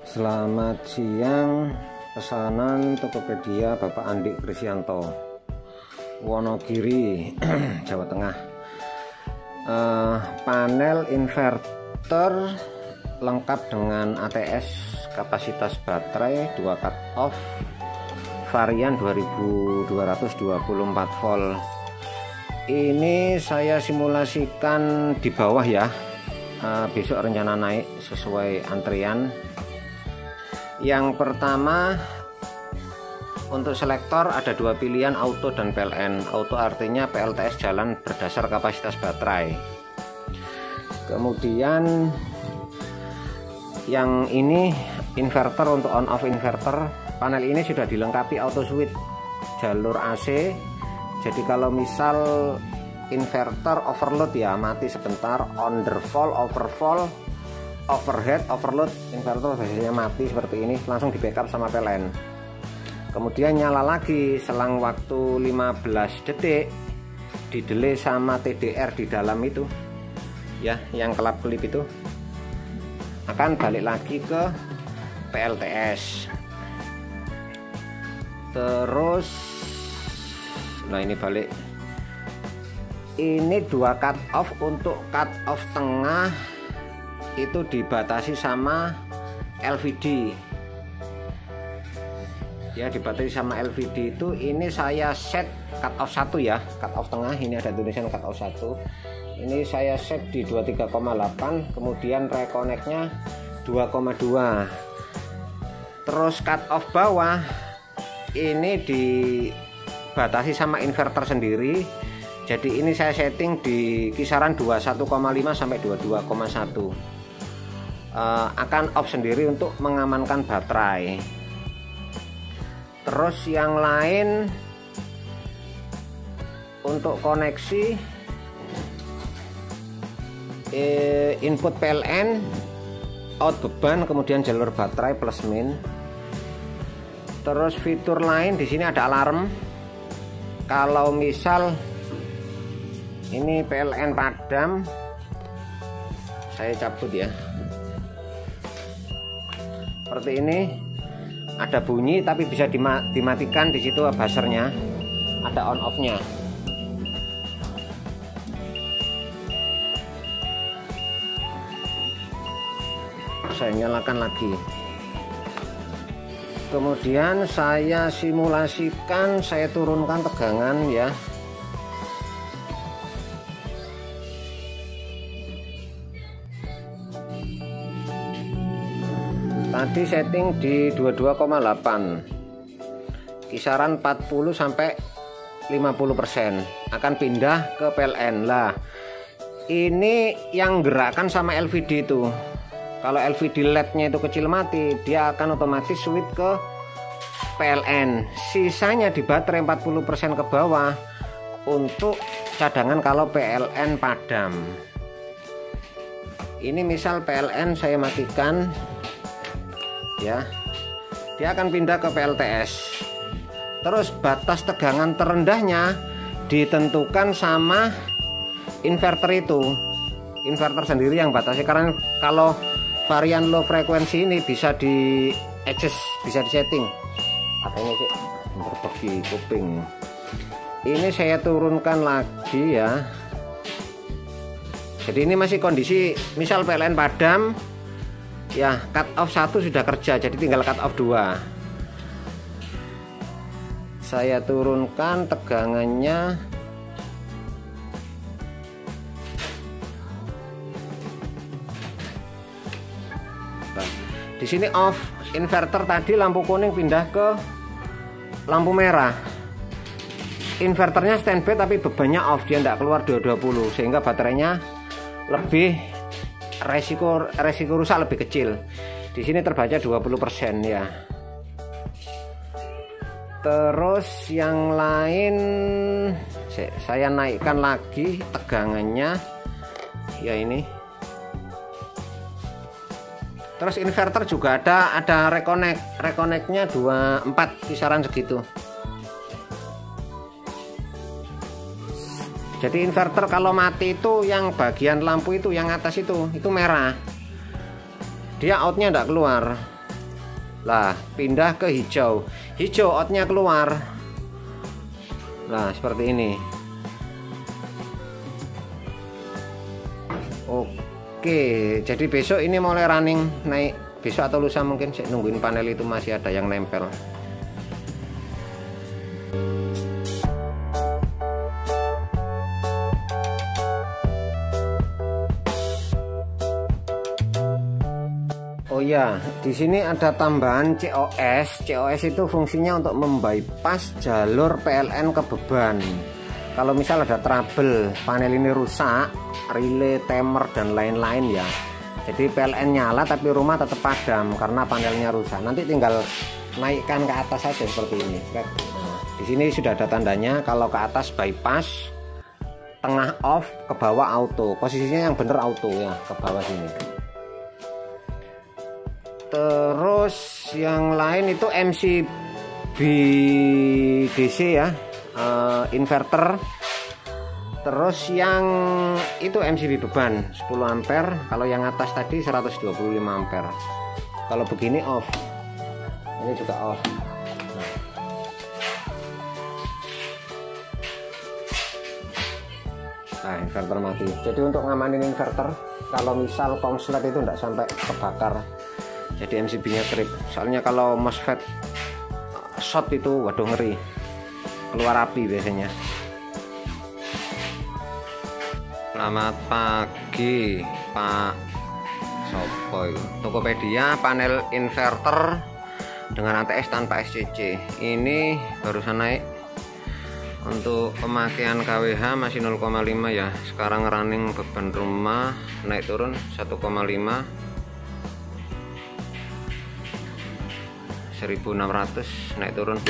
Selamat siang, pesanan Tokopedia Bapak Andi Krisyanto, Wonogiri, Jawa Tengah. Panel inverter lengkap dengan ATS, kapasitas baterai 2 cut off, varian 2224 volt. Ini saya simulasikan di bawah ya, besok rencana naik sesuai antrian. Yang pertama, untuk selektor ada dua pilihan, auto dan PLN. Auto artinya PLTS jalan berdasar kapasitas baterai. Kemudian yang ini inverter, untuk on off inverter. Panel ini sudah dilengkapi auto switch jalur AC. Jadi kalau misal inverter overload ya mati sebentar, undervolt, overvolt, overhead, overload, inverter biasanya mati seperti ini, langsung di backup sama PLN. Kemudian nyala lagi selang waktu 15 detik, di delay sama TDR di dalam itu ya, yang kelap-kelip itu akan balik lagi ke PLTS. Terus nah ini balik, ini 2 cut off. Untuk cut off tengah itu dibatasi sama LVD ya, dibatasi sama LVD itu. Ini saya set cut off 1 ya, cut off tengah, ini ada tulisan cut off 1, ini saya set di 23,8, kemudian reconnectnya 2,2. terus cut off bawah ini dibatasi sama inverter sendiri. Jadi ini saya setting di kisaran 21,5 sampai 22,1. Akan off sendiri untuk mengamankan baterai. Terus yang lain untuk koneksi input PLN, out beban, kemudian jalur baterai plus min. Terus fitur lain di sini ada alarm. Kalau misal ini PLN padam, saya cabut ya. Seperti ini, ada bunyi tapi bisa dimatikan. Di situ buzzernya, ada on off-nya. Saya nyalakan lagi. Kemudian saya simulasikan, saya turunkan tegangan ya. Tadi setting di 22,8, kisaran 40 sampai 50%, akan pindah ke PLN. Lah ini yang gerakan sama LVD itu. Kalau LVD LED-nya itu kecil mati, dia akan otomatis switch ke PLN. Sisanya di baterai 40% ke bawah untuk cadangan kalau PLN padam. Ini misal PLN saya matikan ya, dia akan pindah ke PLTS. Terus batas tegangan terendahnya ditentukan sama inverter itu, inverter sendiri yang batasi. Karena kalau varian low frekuensi ini bisa di adjust, bisa disetting. Katanya sih berbagi kuping. Ini saya turunkan lagi ya. Jadi ini masih kondisi misal PLN padam ya, cut off 1 sudah kerja, jadi tinggal cut off 2. Saya turunkan tegangannya di sini off. Inverter tadi lampu kuning pindah ke lampu merah. Inverternya standby tapi bebannya off, dia tidak keluar 220, sehingga baterainya lebih resiko rusak lebih kecil. Di sini terbaca 20% ya. Terus yang lain saya naikkan lagi tegangannya ya ini. Terus inverter juga ada reconnect-nya 24, kisaran segitu. Jadi inverter kalau mati itu yang bagian lampu itu yang atas itu merah. Dia outnya tidak keluar. Lah pindah ke hijau. Hijau outnya keluar. Nah seperti ini. Oke, jadi besok ini mulai running naik. Besok atau lusa mungkin saya nungguin panel itu masih ada yang nempel. Oh ya, di sini ada tambahan COS. COS itu fungsinya untuk membypass jalur PLN ke beban. Kalau misal ada trouble, panel ini rusak, relay, timer dan lain-lain ya. Jadi PLN nyala tapi rumah tetap padam karena panelnya rusak. Nanti tinggal naikkan ke atas saja seperti ini. Nah, di sini sudah ada tandanya. Kalau ke atas bypass, tengah off, ke bawah auto. Posisinya yang bener auto ya, ke bawah sini. Terus yang lain itu MCB DC ya, inverter. Terus yang itu MCB beban 10 ampere. Kalau yang atas tadi 125 ampere. Kalau begini off, ini juga off. Nah inverter mati. Jadi untuk ngamanin inverter, kalau misal konslet itu tidak sampai kebakar, jadi MCB nya trip. Soalnya kalau MOSFET short itu waduh ngeri, keluar api biasanya. Selamat pagi Pak Sopo itu. Tokopedia panel inverter dengan ATS tanpa SCC. Ini barusan naik. Untuk pemakaian KWH masih 0,5 ya. Sekarang running beban rumah naik turun 1,5, 1600 naik turun.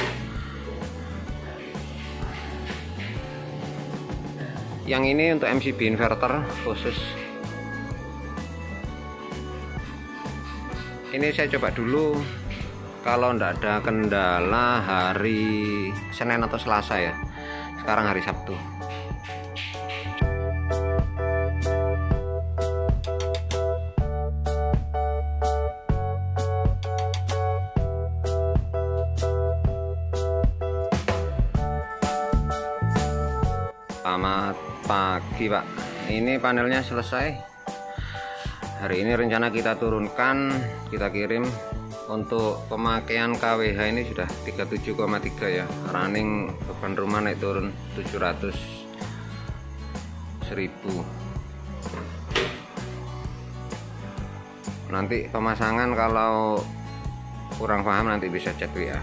Yang ini untuk MCB inverter khusus. Ini saya coba dulu, kalau ndak ada kendala hari Senin atau Selasa ya. Sekarang hari Sabtu. Selamat pagi Pak. Ini panelnya selesai. Hari ini rencana kita turunkan, kita kirim. Untuk pemakaian KWH ini sudah 37,3 ya. Running beban rumah naik turun 700.000. Nanti pemasangan kalau kurang paham nanti bisa chat WA.